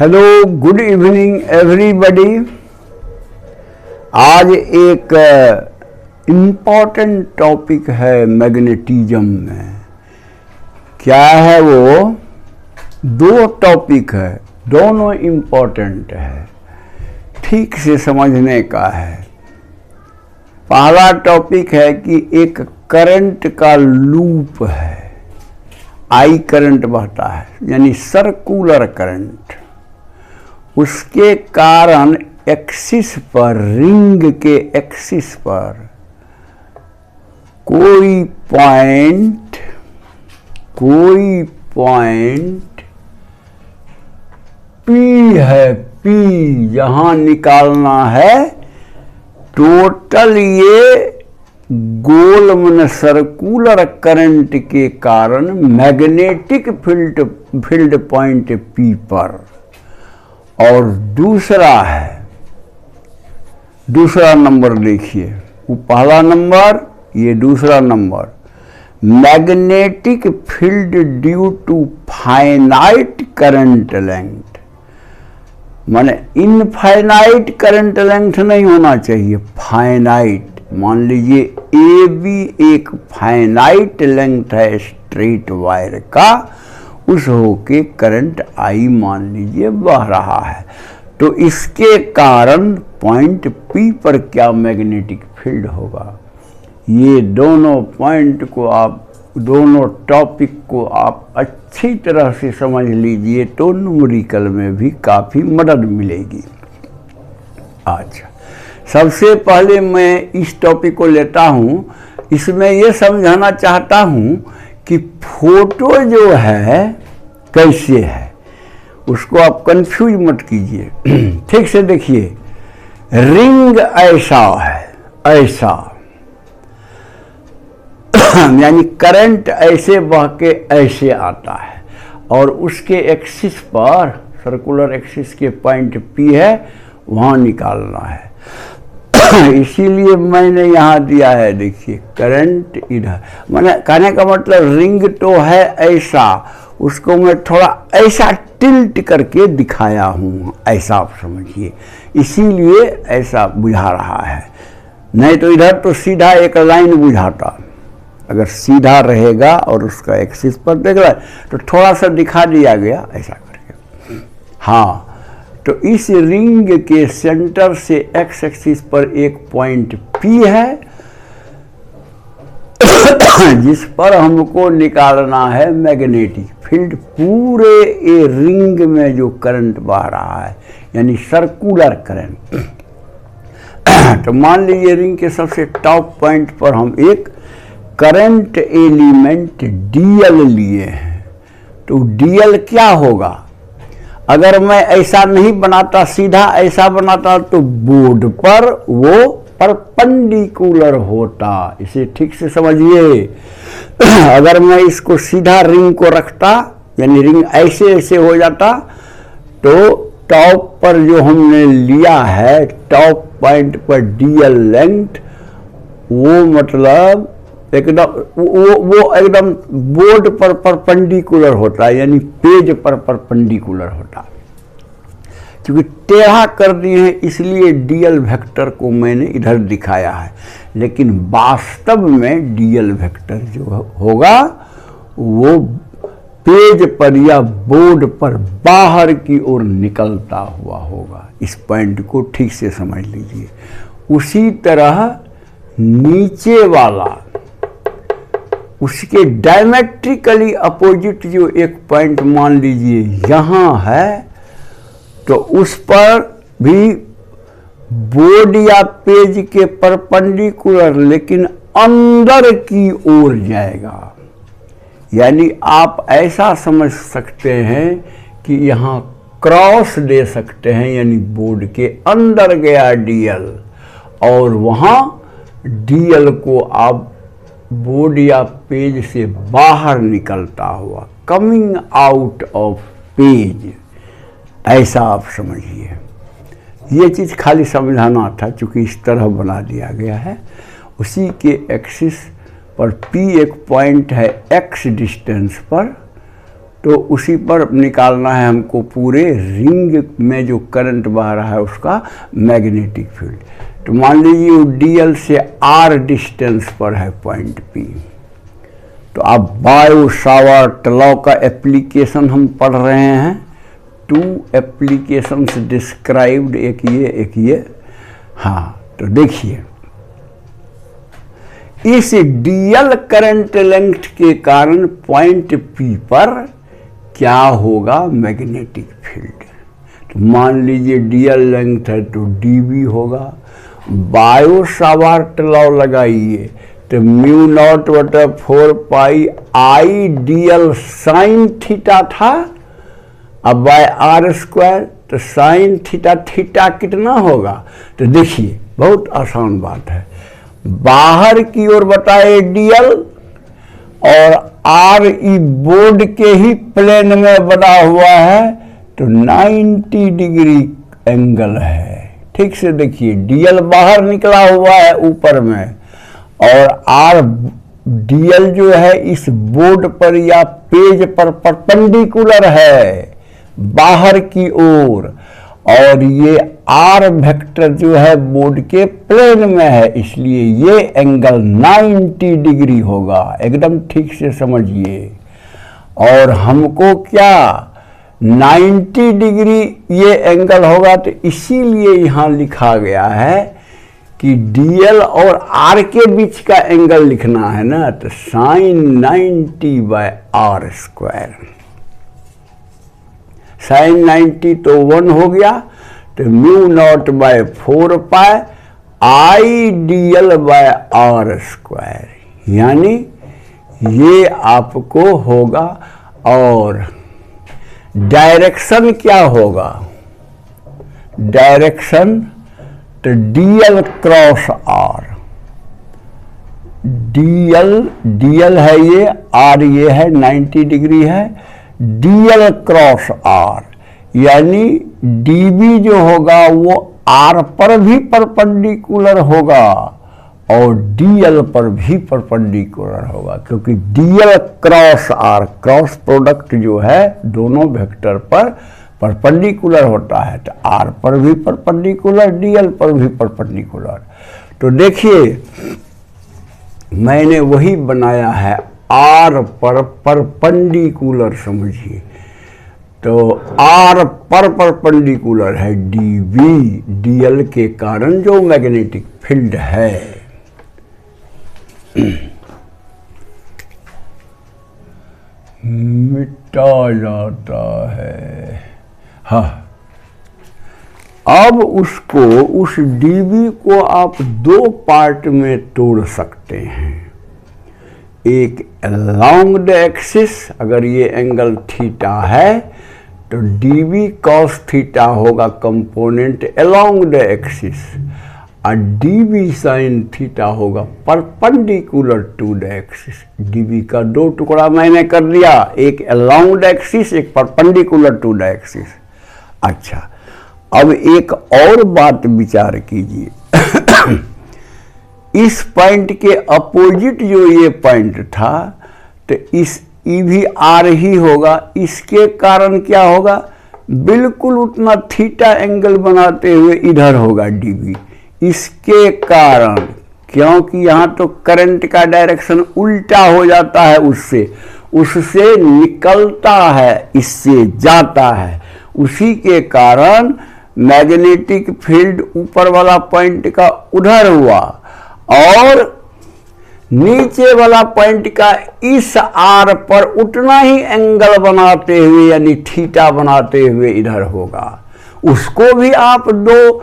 Hello, good evening everybody. आज एक important topic है मैग्नेटिज्म में। क्या है वो? दो टॉपिक है, दोनों इम्पॉर्टेंट है, ठीक से समझने का है। पहला टॉपिक है कि एक करंट का लूप है, आई करंट बहता है यानी सर्कुलर करंट। उसके कारण एक्सिस पर, रिंग के एक्सिस पर कोई पॉइंट पी है, पी जहां निकालना है टोटल ये गोल मन सर्कुलर करंट के कारण मैग्नेटिक फील्ड पॉइंट पी पर। और दूसरा नंबर देखिए, वो पहला नंबर, ये दूसरा number, magnetic field due to finite current length. माने इनफाइनाइट करंट लेंथ नहीं होना चाहिए, फाइनाइट। मान लीजिए ए बी एक फाइनाइट लेंथ है स्ट्रेट वायर का, उस होके करंट आई मान लीजिए बह रहा है, तो इसके कारण पॉइंट पी पर क्या मैग्नेटिक फील्ड होगा। ये दोनों पॉइंट को आप, दोनों टॉपिक को आप अच्छी तरह से समझ लीजिए तो न्यूमेरिकल में भी काफ़ी मदद मिलेगी। अच्छा, सबसे पहले मैं इस टॉपिक को लेता हूँ। इसमें ये समझाना चाहता हूँ कि फोटो जो है कैसे है, उसको आप कंफ्यूज मत कीजिए। ठीक से देखिए, रिंग ऐसा है, ऐसा यानी करंट ऐसे बह के ऐसे आता है और उसके एक्सिस पर, सर्कुलर एक्सिस के पॉइंट पी है, वहाँ निकालना है। इसीलिए मैंने यहाँ दिया है, देखिए करंट इधर। मैंने कहने का मतलब रिंग तो है ऐसा, उसको मैं थोड़ा ऐसा टिल्ट करके दिखाया हूँ, ऐसा आप समझिए, इसीलिए ऐसा बुझा रहा है। नहीं तो इधर तो सीधा एक लाइन बुझाता, अगर सीधा रहेगा और उसका एक्सिस पर देख रहा है तो थोड़ा सा दिखा दिया गया ऐसा करके। हाँ, तो इस रिंग के सेंटर से एक्स एक्सिस पर एक पॉइंट पी है जिस पर हमको निकालना है मैग्नेटिक फील्ड। पूरे ये रिंग में जो करंट बह रहा है यानी सर्कुलर करंट। तो मान लीजिए रिंग के सबसे टॉप पॉइंट पर हम एक करंट एलिमेंट डीएल लिए हैं, तो डीएल क्या होगा? अगर मैं ऐसा नहीं बनाता, सीधा ऐसा बनाता, तो बोर्ड पर वो परपेंडिकुलर होता। इसे ठीक से समझिए। अगर मैं इसको सीधा रिंग को रखता, यानी रिंग ऐसे ऐसे हो जाता, तो टॉप पर जो हमने लिया है, टॉप पॉइंट पर डीएल लेंथ, वो मतलब एकदम वो एकदम बोर्ड पर परपेंडिकुलर होता है, यानी पेज पर परपेंडिकुलर होता। क्योंकि टेढ़ा कर दिए हैं इसलिए डीएल वेक्टर को मैंने इधर दिखाया है, लेकिन वास्तव में डीएल वेक्टर जो होगा वो पेज पर या बोर्ड पर बाहर की ओर निकलता हुआ होगा। इस पॉइंट को ठीक से समझ लीजिए। उसी तरह नीचे वाला, उसके डायमेट्रिकली अपोजिट जो एक पॉइंट मान लीजिए यहाँ है, तो उस पर भी बोर्ड या पेज के परपेंडिकुलर लेकिन अंदर की ओर जाएगा। यानी आप ऐसा समझ सकते हैं कि यहाँ क्रॉस दे सकते हैं, यानी बोर्ड के अंदर गया डीएल और वहाँ डीएल को आप बोर्ड या पेज से बाहर निकलता हुआ, कमिंग आउट ऑफ पेज, ऐसा आप समझिए। ये चीज़ खाली समझाना था, चूँकि इस तरह बना दिया गया है। उसी के एक्सिस पर P एक पॉइंट है x डिस्टेंस पर, तो उसी पर निकालना है हमको पूरे रिंग में जो करंट बह रहा है उसका मैग्नेटिक फील्ड। तो मान लीजिए डीएल से आर डिस्टेंस पर है पॉइंट पी। तो अब बायो-सावर्ट लॉ का एप्लीकेशन हम पढ़ रहे हैं। 2 एप्लीकेशंस डिस्क्राइब्ड, एक ये। हाँ, तो देखिए इस डीएल करंट लेंथ के कारण पॉइंट पी पर क्या होगा, मैग्नेटिक फील्ड। तो मान लीजिए डीएल लेंथ है तो डीबी होगा। बायो-सावर्ट लॉ लगाइए तो म्यू नॉट बटा 4 pi I DL sine theta था, अब बाय आर स्क्वायर, तो साइन थीटा थीटा कितना होगा। तो देखिए बहुत आसान बात है, बाहर की ओर बताए डीएल और आर ई बोर्ड के ही प्लेन में बना हुआ है तो 90 डिग्री एंगल है। ठीक से देखिए डीएल बाहर निकला हुआ है ऊपर में और आर डीएल जो है इस बोर्ड पर या पेज पर परपेंडिकुलर है बाहर की ओर, और ये आर वेक्टर जो है बोर्ड के प्लेन में है, इसलिए ये एंगल 90 डिग्री होगा। एकदम ठीक से समझिए। और हमको क्या 90 डिग्री ये एंगल होगा, तो इसीलिए यहाँ लिखा गया है कि डीएल और आर के बीच का एंगल लिखना है ना, तो sine 90 by R square. Sine 90 तो 1 हो गया, तो mu naught by 4 pi I DL by R square, यानी ये आपको होगा। और डायरेक्शन क्या होगा, डायरेक्शन तो डीएल क्रॉस आर, डीएल है ये, आर ये है, 90 डिग्री है, डीएल क्रॉस आर, यानी डीबी जो होगा वो आर पर भी परपेंडिकुलर होगा और डीएल पर भी परपेंडिकुलर होगा, क्योंकि DL cross R, cross product जो है दोनों वेक्टर पर परपेंडिकुलर होता है, तो आर पर भी परपेंडिकुलर, डीएल पर भी परपेंडिकुलर। तो देखिए मैंने वही बनाया है, आर पर परपेंडिकुलर समझिए, तो आर पर परपेंडिकुलर है डीबी, डीएल के कारण जो मैग्नेटिक फील्ड है। मिटा जाता है। हाँ, अब उसको, उस डीबी को आप 2 पार्ट में तोड़ सकते हैं। एक अलोंग द एक्सिस, अगर ये एंगल थीटा है तो डीबी कॉस थीटा होगा कंपोनेंट अलोंग द एक्सिस, और डीबी साइन थीटा होगा perpendicular to the axis. DB का 2 टुकड़ा मैंने कर दिया, एक अलोंग द एक्सिस, एक परपेंडिकुलर टू द एक्सिस। अच्छा, अब एक और बात विचार कीजिए। इस पॉइंट के अपोजिट जो ये पॉइंट था, तो इस ई भी आर ही होगा, इसके कारण क्या होगा, बिल्कुल उतना थीटा एंगल बनाते हुए इधर होगा डीबी। इसके कारण, क्योंकि यहाँ तो करंट का डायरेक्शन उल्टा हो जाता है, उससे निकलता है, इससे जाता है, उसी के कारण मैग्नेटिक फील्ड ऊपर वाला पॉइंट का उधर हुआ और नीचे वाला पॉइंट का इस आर पर उतना ही एंगल बनाते हुए, यानी थीटा बनाते हुए इधर होगा। उसको भी आप 2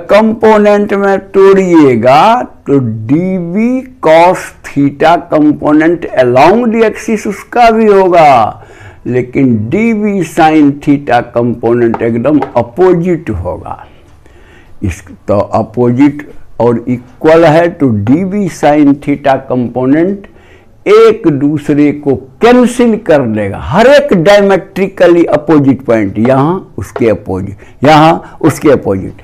कंपोनेंट में तोड़िएगा तो DB cos theta component along the axis उसका भी होगा, लेकिन डीबी साइन थीटा कंपोनेंट एकदम अपोजिट होगा। इस तो अपोजिट और इक्वल है, तो डीबी साइन थीटा कंपोनेंट एक दूसरे को कैंसिल कर देगा। हर एक डायमेट्रिकली अपोजिट पॉइंट, यहाँ उसके अपोजिट, यहाँ उसके अपोजिट।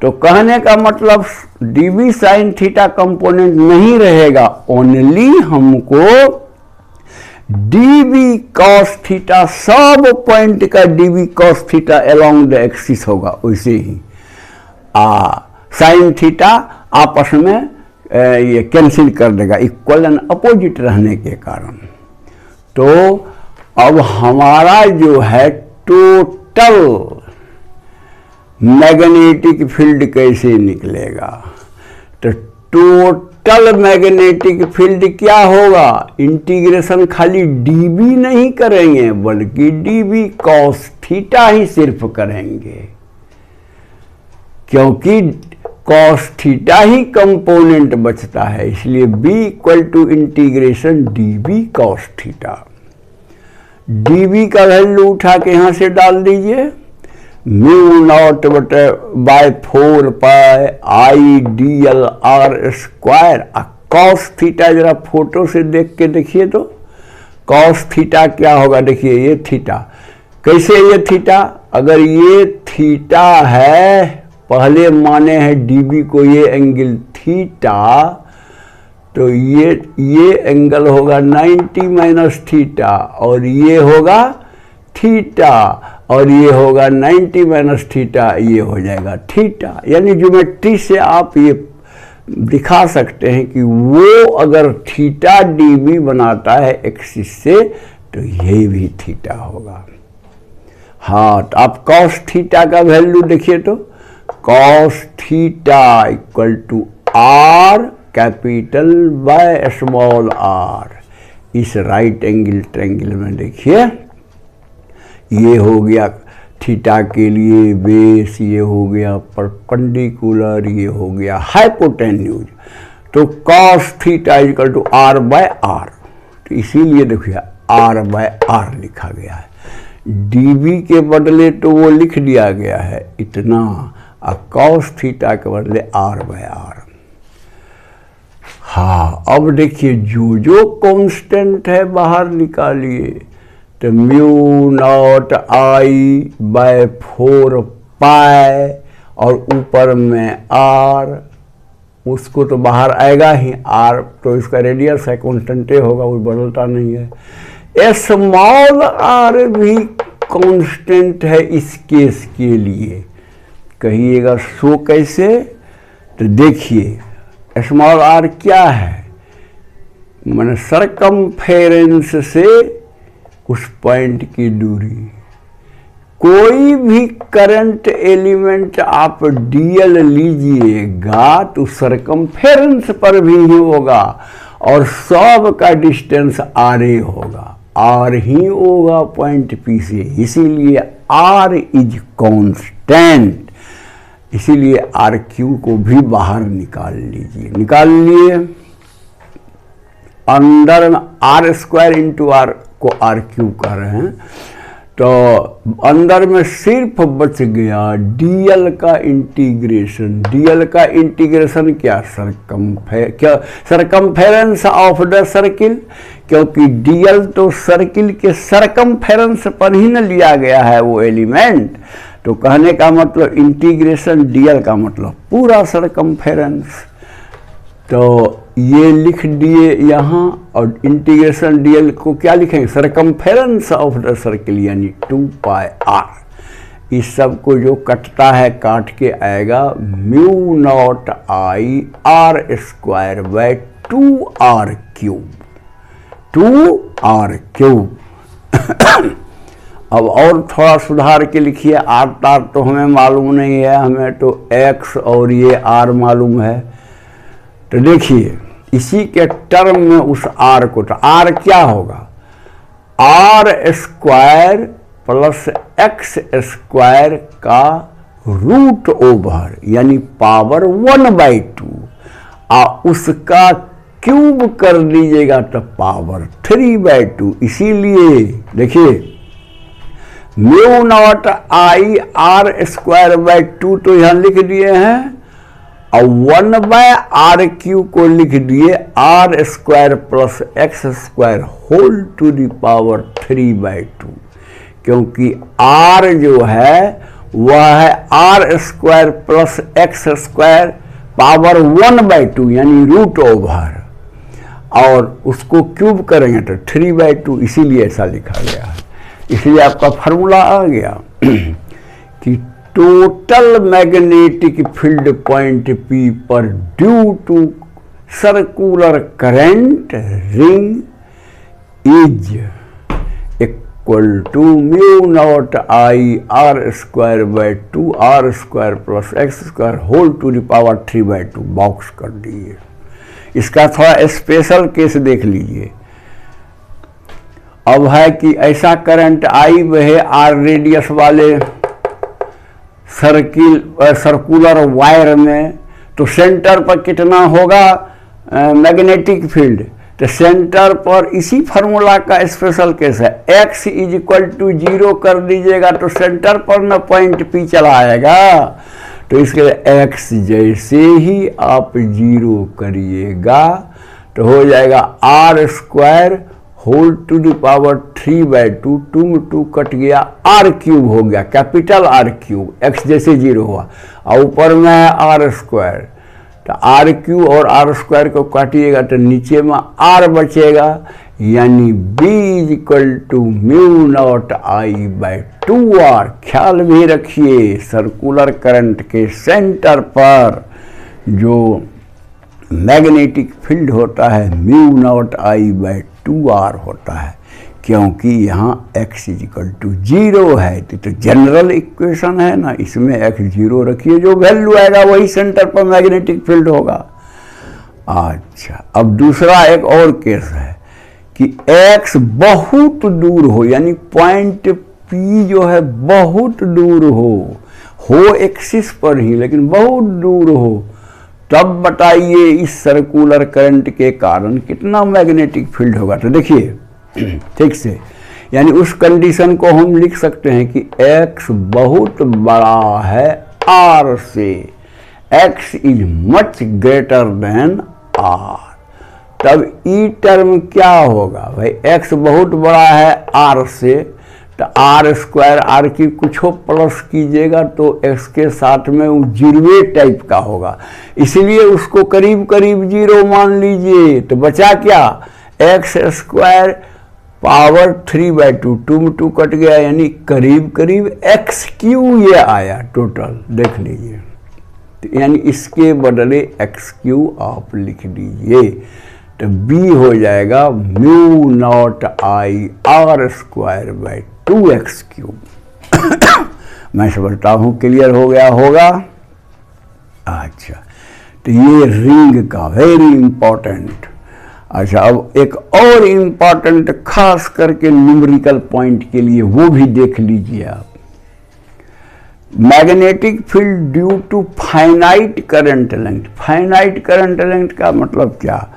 तो कहने का मतलब डीबी साइन थीटा कंपोनेंट नहीं रहेगा, ओनली हमको डीबी कॉस थीटा, सब पॉइंट का dB cos theta along the axis होगा, वैसे ही साइन थीटा आपस में ये कैंसिल कर देगा इक्वल एंड अपोजिट रहने के कारण। तो अब हमारा जो है टोटल मैग्नेटिक फील्ड कैसे निकलेगा, तो टोटल मैग्नेटिक फील्ड क्या होगा, इंटीग्रेशन खाली डीबी नहीं करेंगे बल्कि डीबी कॉस थीटा ही सिर्फ करेंगे, क्योंकि कॉस थीटा ही कंपोनेंट बचता है, इसलिए b equal to integration DB cos theta. DB का वैल्यू उठा के यहां से डाल दीजिए, म्यू नॉट बटे by 4 pi I D L R square. Cos theta जरा फोटो से देख के देखिए तो कॉस थीटा क्या होगा, देखिए ये थीटा, कैसे ये थीटा, अगर ये थीटा है, पहले माने हैं डीबी को, ये एंगल थीटा, तो ये एंगल होगा 90 माइनस थीटा, और ये होगा थीटा, और ये होगा 90 माइनस थीटा, ये हो जाएगा थीटा। यानी ज्योमेट्री से आप ये दिखा सकते हैं कि वो अगर थीटा डीबी बनाता है एक्सिस से, तो ये भी थीटा होगा। हाँ, तो आप कॉस थीटा का वैल्यू देखिए तो cos theta equal to R capital by small R. इस राइट एंगल ट्रायंगल में देखिए, ये हो गया थीटा के लिए बेस, ये हो गया परपेंडिकुलर, ये हो गया हाइपोटेन्यूज। तो cos theta equal to R by R, तो इसीलिए देखिए आर बाय आर लिखा गया है। डीबी के बदले तो वो लिख दिया गया है इतना, और कॉस थीटा के बदले आर बाय आर। हाँ, अब देखिए जो जो कांस्टेंट है बाहर निकालिए, तो म्यू नॉट आई बाय 4 पाई और ऊपर में आर, उसको तो बाहर आएगा ही, आर तो इसका रेडियस है, कांस्टेंटे होगा, वो बदलता नहीं है। स्मॉल आर भी कांस्टेंट है इस केस के लिए। कहिएगा सो कैसे, तो देखिए स्मॉल आर क्या है, माने सरकमफेरेंस से उस पॉइंट की दूरी। कोई भी करंट एलिमेंट आप डीएल लीजिएगा तो सरकमफेरेंस पर भी ही होगा, और सब का डिस्टेंस आर ए होगा, आर ही होगा पॉइंट पी से, इसीलिए आर इज कांस्टेंट। इसीलिए आर क्यू को भी बाहर निकाल लीजिए, निकाल लिए। अंदर में आर स्क्वायर इंटू आर को आर क्यूब कर रहे हैं, तो अंदर में सिर्फ बच गया डीएल का इंटीग्रेशन। डीएल का इंटीग्रेशन क्या, सरकमफेरेंस ऑफ द सर्किल, क्योंकि डीएल तो सर्किल के सरकमफेरेंस पर ही न लिया गया है वो एलिमेंट। तो कहने का मतलब इंटीग्रेशन डीएल का मतलब पूरा सरकमफेरेंस। तो ये लिख दिए यहाँ, और इंटीग्रेशन डीएल को क्या लिखेंगे, सरकमफेरेंस ऑफ द सर्किल यानी 2 पाई आर। इस सब को जो कटता है काट के आएगा mu naught I R square by 2 R cube, 2 R cube. अब और थोड़ा सुधार के लिखिए, आर तार तो हमें मालूम नहीं है, हमें तो एक्स और ये आर मालूम है। तो देखिए इसी के टर्म में उस आर को, तो आर क्या होगा, R square plus X square का रूट ओवर यानी पावर 1/2, उसका क्यूब कर दीजिएगा तो पावर 3/2। इसीलिए देखिए mu naught I R square by 2 तो यहां लिख दिए हैं, और 1/r³ को लिख दिए R square plus X square whole to the power 3/2, क्योंकि r जो है वह है R square plus X square power 1/2 यानी रूट ओवर, और उसको क्यूब करेंगे तो 3/2, इसीलिए ऐसा लिखा गया है। इसलिए आपका फार्मूला आ गया कि total magnetic field point P पर due to circular current ring is equal to μ0 I r²/2 r² plus x² whole to the power 3/2। Box कर दीजिए। इसका थोड़ा स्पेशल केस देख लीजिए। अब है कि ऐसा करंट I वहे r रेडियस वाले सर्कुलर वायर में, तो सेंटर पर कितना होगा मैग्नेटिक फील्ड? तो सेंटर पर इसी फार्मूला का स्पेशल केस है। x = 0 कर दीजिएगा तो सेंटर पर न पॉइंट P चला आएगा। तो इसके लिए x जैसे ही आप 0 करिएगा तो हो जाएगा r² whole to the power 3/2, 2 में 2 कट गया, r³ हो गया, कैपिटल R³ x जैसे 0 हुआ, और ऊपर में है r²। तो r³ और r² को काटिएगा तो नीचे में r बचेगा, यानी B = μ0 I/2r। ख्याल भी रखिए, सर्कुलर करंट के सेंटर पर जो मैग्नेटिक फील्ड होता है μ0 I/2r होता है, क्योंकि यहाँ x = 0 है। तो जनरल इक्वेशन है ना, इसमें x 0 रखिए, जो वैल्यू आएगा वही सेंटर पर मैग्नेटिक फील्ड होगा। अच्छा, अब दूसरा एक और केस है कि x बहुत दूर हो, यानी पॉइंट P जो है बहुत दूर हो एक्सिस पर ही, लेकिन बहुत दूर हो, तब बताइए इस सर्कुलर करंट के कारण कितना मैग्नेटिक फील्ड होगा। तो देखिए ठीक से, यानी उस कंडीशन को हम लिख सकते हैं कि x बहुत बड़ा है r से, x is much greater than r। तब ई टर्म क्या होगा भाई? x बहुत बड़ा है r से, तो r² r की कुछ प्लस कीजिएगा तो x के साथ में वो 0 टाइप का होगा, इसलिए उसको करीब करीब 0 मान लीजिए। तो बचा क्या? x² पावर 3/2, 2 में 2 कट गया, यानी करीब करीब x³ ये आया टोटल, देख लीजिए। तो यानी इसके बदले x³ आप लिख दीजिए, तो B हो जाएगा μ0 I r²/2x³। मैं समझता हूँ क्लियर हो गया होगा। अच्छा, तो ये रिंग का वेरी इंपॉर्टेंट। अच्छा, अब एक और इम्पॉर्टेंट खास करके न्यूमेरिकल पॉइंट के लिए वो भी देख लीजिए आप। Magnetic field due to finite current length. Finite current length का मतलब क्या?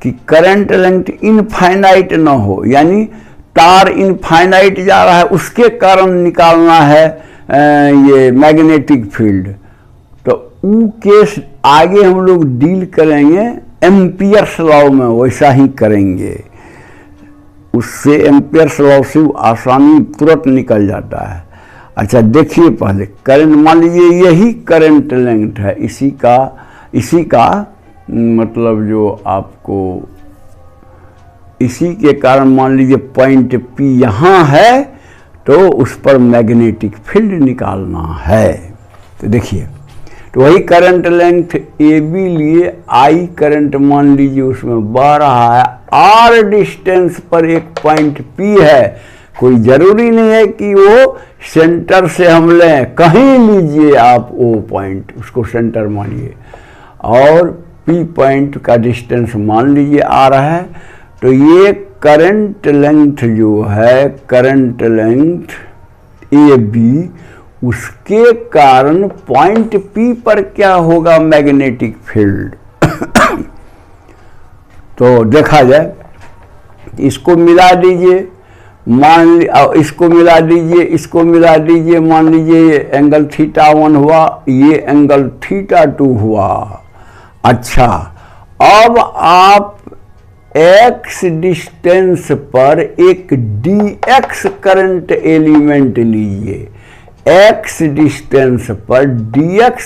कि करंट लेंथ इनफाइनाइट ना हो, यानी तार इनफाइनाइट जा रहा है, उसके कारण निकालना है ये मैग्नेटिक फील्ड। तो वो केस आगे हम लोग डील करेंगे एम्पियर्स लॉ में, वैसा ही करेंगे। उससे एम्पियर्स लॉ से आसानी तुरंत निकल जाता है। अच्छा देखिए, पहले करंट, मान लीजिए यही करंट लेंथ है, इसी का मतलब जो आपको इसी के कारण मान लीजिए पॉइंट P यहाँ है, तो उस पर मैग्नेटिक फील्ड निकालना है। तो देखिए, तो वही करंट लेंथ AB लिए I करंट मान लीजिए उसमें बह रहा है, R डिस्टेंस पर एक पॉइंट P है। कोई जरूरी नहीं है कि वो सेंटर से हम लें, कहीं लीजिए आप वो पॉइंट, उसको सेंटर मानिए, और P पॉइंट का डिस्टेंस मान लीजिए आ रहा है। तो ये करंट लेंथ जो है, करंट लेंथ AB, उसके कारण पॉइंट P पर क्या होगा मैग्नेटिक फील्ड। तो देखा जाए, इसको मिला दीजिए, इसको मिला दीजिए, इसको मिला दीजिए, मान लीजिए ये एंगल θ1 हुआ, ये एंगल θ2 हुआ। अच्छा, अब आप x डिस्टेंस पर एक dx करंट एलिमेंट लीजिए, x डिस्टेंस पर dx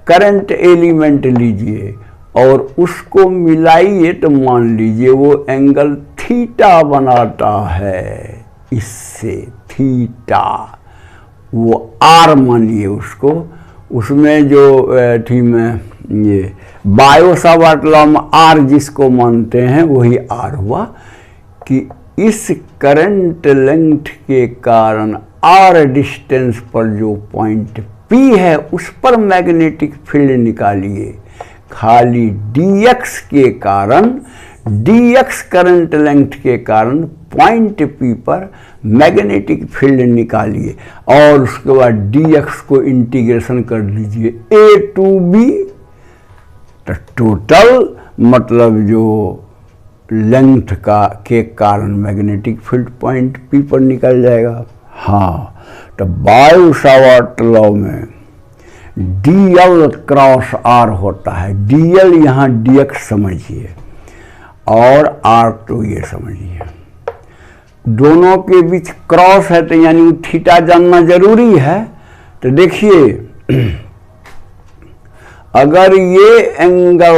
करंट एलिमेंट लीजिए, और उसको मिलाइए तो मान लीजिए वो एंगल थीटा बनाता है। इससे थीटा, वो आर मानिए उसको, उसमें जो थी में ये बायो-सावर्ट लॉ में आर जिसको मानते हैं वही आर हुआ कि इस करंट लेंथ के कारण आर डिस्टेंस पर जो पॉइंट पी है उस पर मैग्नेटिक फील्ड निकालिए। खाली dx के कारण, dx करंट लेंथ के कारण पॉइंट P पर मैग्नेटिक फील्ड निकालिए और उसके बाद dx को इंटीग्रेशन कर लीजिए a to b, तो टोटल मतलब जो लेंथ का के कारण मैग्नेटिक फील्ड पॉइंट P पर निकल जाएगा। हाँ, तो बायो-सावर्ट लॉ में dl क्रॉस r होता है। dl यहाँ dx समझिए और r तो ये समझिए, दोनों के बीच क्रॉस है तो यानी थीटा जानना जरूरी है। तो देखिए अगर ये एंगल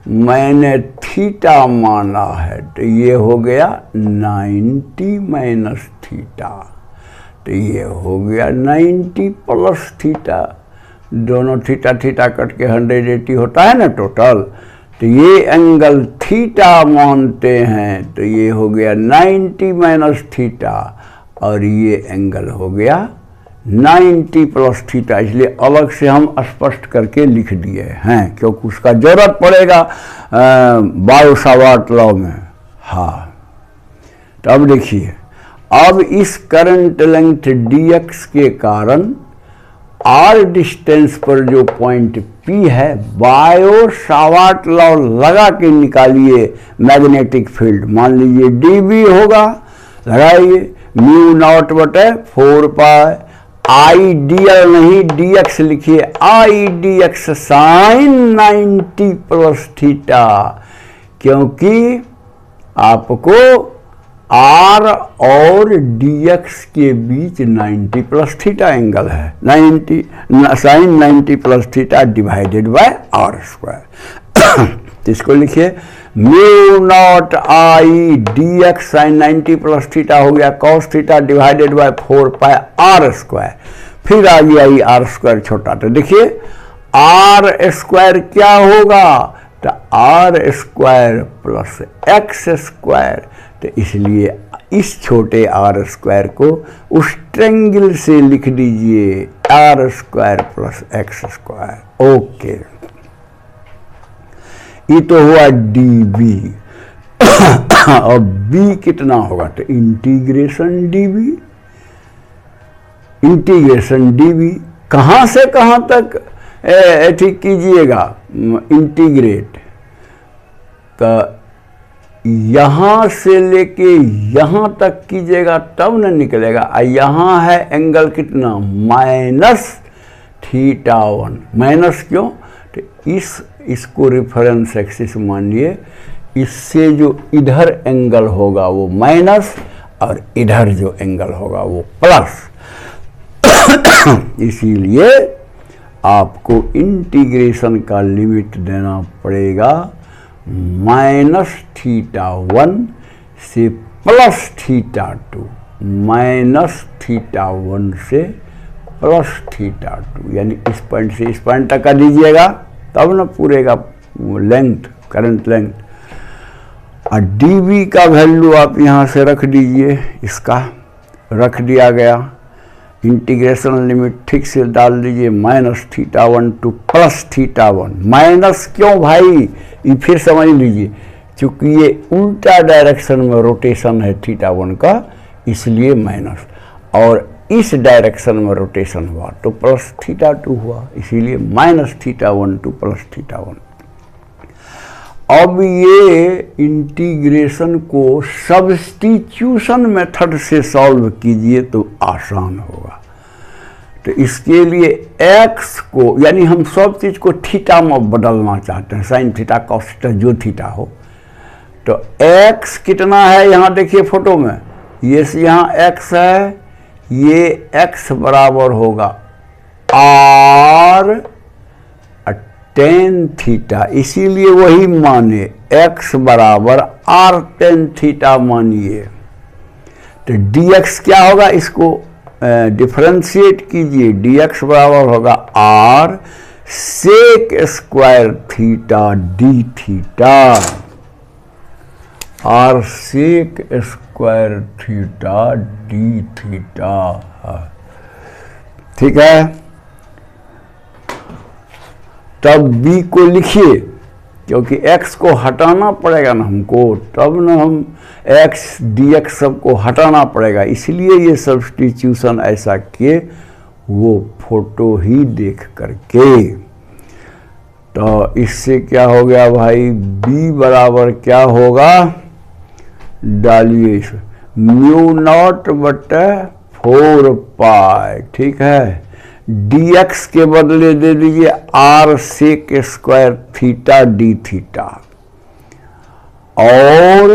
मैंने थीटा माना है तो ये हो गया 90 माइनस थीटा, तो ये हो गया 90 प्लस थीटा। दोनों थीटा थीटा कट के 180 होता है ना टोटल, तो ये एंगल थीटा मानते हैं तो ये हो गया 90 माइनस थीटा और ये एंगल हो गया 90 प्लस थीटा। इसलिए अलग से हम स्पष्ट करके लिख दिए हैं क्योंकि उसका जरूरत पड़ेगा बायो-सावर्ट लॉ में। हाँ, तो अब देखिए, अब इस करंट लेंथ dx के कारण r डिस्टेंस पर जो पॉइंट P है, बायो-सावर्ट लॉ लगा के निकालिए मैग्नेटिक फील्ड। मान लीजिए dB होगा, लगाइए म्यू नॉट बटे 4 पाई आई dl नहीं dx लिखिए, आई dx साइन 90 प्लस थीटा, क्योंकि आपको r और dx के बीच 90 प्लस थीटा एंगल है। 90 sine 90 plus theta divided by R square. इसको लिखिए mu naught I dx sine 90 plus theta हो गया cos theta divided by 4 pi R square. फिर आ गया ये आर स्क्वायर छोटा, तो देखिए आर स्क्वायर क्या होगा, तो R square plus X square. तो इसलिए इस छोटे आर स्क्वायर को उस ट्रायंगल से लिख दीजिए R square plus X square. Okay, ये तो हुआ dB। और b कितना होगा, तो इंटीग्रेशन dB कहाँ से कहाँ तक ठीक कीजिएगा इंटीग्रेट, तो यहाँ से लेके यहाँ तक कीजिएगा तब न निकलेगा। यहाँ है एंगल कितना, माइनस θ1। माइनस क्यों, तो इसको रेफरेंस एक्सिस मानिए, इससे जो इधर एंगल होगा वो माइनस और इधर जो एंगल होगा वो प्लस। इसीलिए आपको इंटीग्रेशन का लिमिट देना पड़ेगा माइनस θ1 से प्लस θ2, माइनस θ1 से प्लस θ2, यानी इस पॉइंट से इस पॉइंट तक का दीजिएगा तब ना पूरेगा लेंथ, करंट लेंथ। और dB का वैल्यू आप यहाँ से रख दीजिए, इसका रख दिया गया। इंटीग्रेशन लिमिट ठीक से डाल दीजिए माइनस θ1 टू प्लस θ1। माइनस क्यों भाई, ये फिर समझ लीजिए, क्योंकि ये उल्टा डायरेक्शन में रोटेशन है θ1 का, इसलिए माइनस, और इस डायरेक्शन में रोटेशन हुआ तो प्लस θ2 हुआ, इसीलिए माइनस θ1 टू प्लस θ1। अब ये इंटीग्रेशन को सब्स्टिट्यूशन मेथड से सॉल्व कीजिए तो आसान होगा। तो इसके लिए x को, यानी हम सब चीज़ को थीटा में बदलना चाहते हैं, साइन थीटा कॉस थीटा जो थीटा हो, तो x कितना है यहाँ देखिए फोटो में, ये यहाँ x है, ये x बराबर होगा r टेन थीटा, इसीलिए वही माने x बराबर r टेन थीटा मानिए। तो dx क्या होगा, इसको डिफरेंशिएट कीजिए, dx बराबर होगा r sec square theta D theta, r sec square theta D theta. ठीक है, तब b को लिखिए, क्योंकि x को हटाना पड़ेगा ना हमको, तब ना हम x dx सबको हटाना पड़ेगा, इसलिए ये सब्स्टिट्यूशन ऐसा किए वो फोटो ही देख करके। तो इससे क्या हो गया भाई, b बराबर क्या होगा, डालिए म्यू नॉट बटे 4 पाई। ठीक है, dx के बदले दे दीजिए r sec square theta D theta, और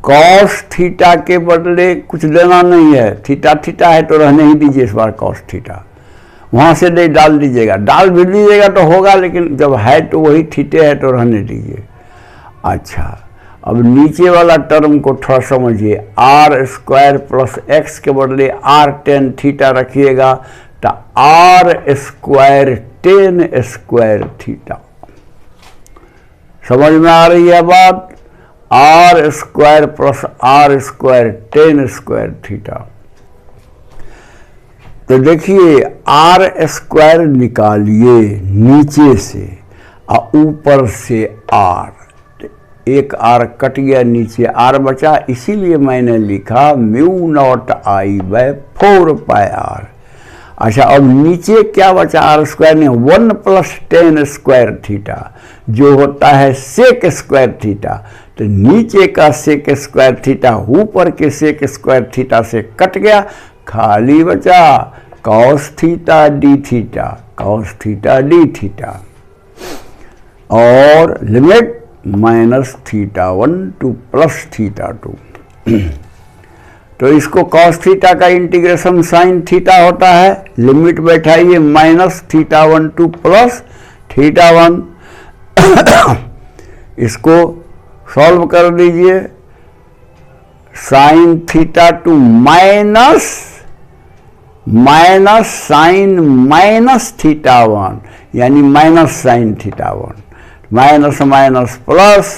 cos थीटा के बदले कुछ देना नहीं है, थीटा थीटा है तो रहने ही दीजिए इस बार cos थीटा, वहां से नहीं डाल दीजिएगा, डाल भी दीजिएगा तो होगा, लेकिन जब है तो वही थीटे है तो रहने दीजिए। अच्छा, अब नीचे वाला टर्म को थोड़ा समझिए, आर स्क्वायर प्लस एक्स के बदले आर टेन थीटा रखिएगा तो R square tan square theta. समझ में आ रही है बात, R square plus R square tan square theta. तो देखिए आर स्क्वायर निकालिए नीचे से और ऊपर से आर, एक आर कट गया, नीचे आर बचा, इसीलिए मैंने लिखा mu naught I by 4 pi R. अच्छा, अब नीचे क्या बचा, आर स्क्वायर नहीं, 1 प्लस टेन स्क्वायर थीटा जो होता है सेक स्क्वायर थीटा। तो नीचे का सेक स्क्वायर थीटा ऊपर के सेक स्क्वायर थीटा से कट गया, खाली बचा cos theta D theta, cos theta D theta, और limit minus theta 1 to plus theta 2। तो इसको कॉस थीटा का इंटीग्रेशन साइन थीटा होता है, लिमिट बैठाइए minus theta 1 to plus theta 1। इसको सॉल्व कर दीजिए, sine theta two minus sine minus theta 1, यानी minus sine theta 1, minus minus plus,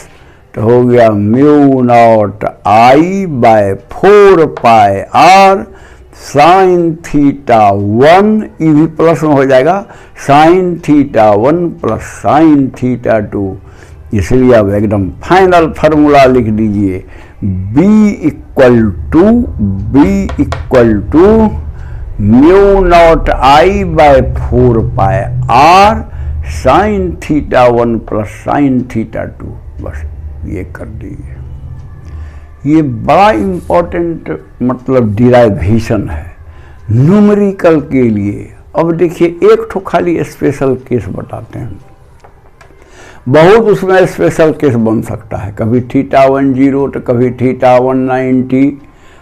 तो हो गया mu naught I by 4 pi R sine theta 1, ये भी प्लस में हो जाएगा, sine theta 1 plus sine theta 2। इसलिए अब एकदम फाइनल फार्मूला लिख दीजिए, b equal to mu naught I by 4 pi R sine theta 1 plus sine theta 2। बस ये कर दीजिए। ये बड़ा इंपॉर्टेंट मतलब डिराइवेशन है न्यूमेरिकल के लिए। अब देखिए एक ठो खाली स्पेशल केस बताते हैं, बहुत उसमें स्पेशल केस बन सकता है, कभी थीटा 10 तो कभी थीटा 190,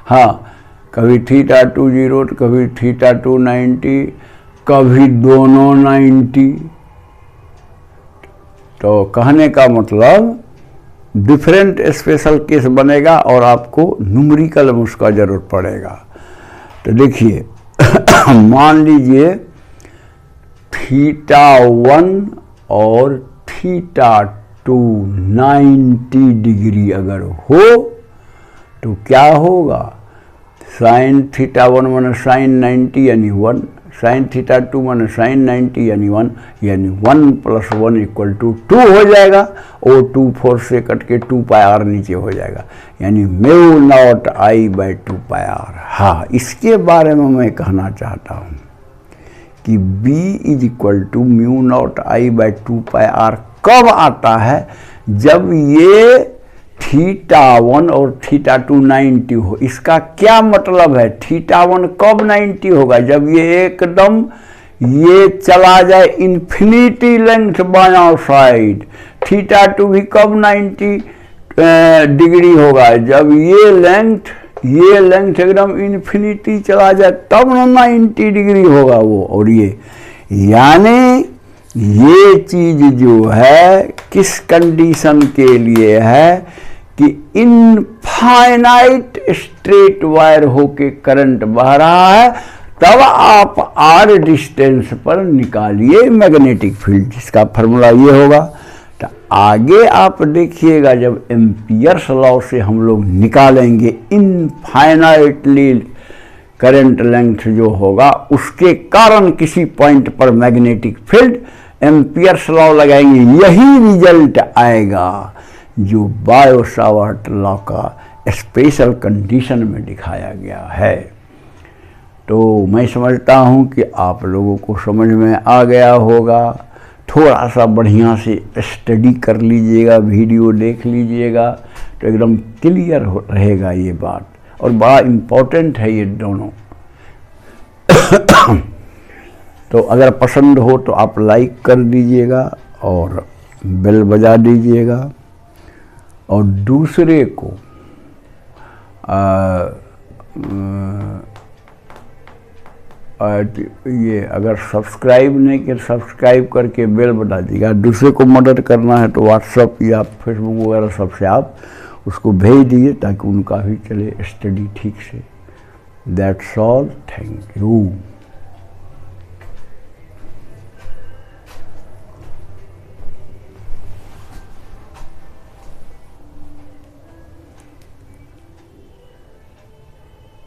हाँ कभी थीटा 20 तो कभी थीटा 290, कभी दोनों 90। तो कहने का मतलब डिफरेंट स्पेशल केस बनेगा और आपको न्यूमेरिकल में उसका जरूरत पड़ेगा। तो देखिए मान लीजिए थीटा 1 और थीटा 2 90 डिग्री अगर हो तो क्या होगा, साइन थीटा 1 माने साइन 90 यानी 1, साइन थीटा 2 माने साइन 90 यानी 1, यानी 1 प्लस 1 इक्वल टू 2 हो जाएगा, और 2 4 से कट के 2 पाई आर नीचे हो जाएगा, यानी mu naught I by 2 pi R. हाँ, इसके बारे में मैं कहना चाहता हूँ कि b is equal to mu naught I by 2 pi R कब आता है, जब ये थीटा 1 और थीटा 2 90 हो। इसका क्या मतलब है, थीटा 1 कब 90 होगा, जब ये एकदम ये चला जाए इन्फिनिटी लेंथ बायां साइड। थीटा 2 भी कब 90 डिग्री होगा, जब ये लेंथ एकदम इन्फिनिटी चला जाए, तब 90 डिग्री होगा वो। और ये यानी ये चीज जो है किस कंडीशन के लिए है कि इनफाइनाइट स्ट्रेट वायर होके करंट बह रहा है, तब आप आर डिस्टेंस पर निकालिए मैग्नेटिक फील्ड, जिसका फार्मूला ये होगा। तो आगे आप देखिएगा जब एम्पियर्स लॉ से हम लोग निकालेंगे इनफाइनाइटली करंट लेंथ जो होगा, उसके कारण किसी पॉइंट पर मैग्नेटिक फील्ड, एम्पियर्स लॉ लगाएंगे, यही रिजल्ट आएगा जो बायो सावर्ट लॉ का स्पेशल कंडीशन में दिखाया गया है। तो मैं समझता हूँ कि आप लोगों को समझ में आ गया होगा। थोड़ा सा बढ़िया से स्टडी कर लीजिएगा, वीडियो देख लीजिएगा, तो एकदम क्लियर रहेगा ये बात, और बड़ा इम्पोर्टेंट है ये दोनों। तो अगर पसंद हो तो आप लाइक कर दीजिएगा और बेल बजा दीजिएगा, और दूसरे को ये अगर सब्सक्राइब नहीं किया, सब्सक्राइब करके बेल बजा दीजिएगा। दूसरे को मदद करना है तो व्हाट्सएप या फेसबुक वगैरह सबसे आप उसको भेज दीजिए, ताकि उनका भी चले स्टडी ठीक से। That's all, thank you.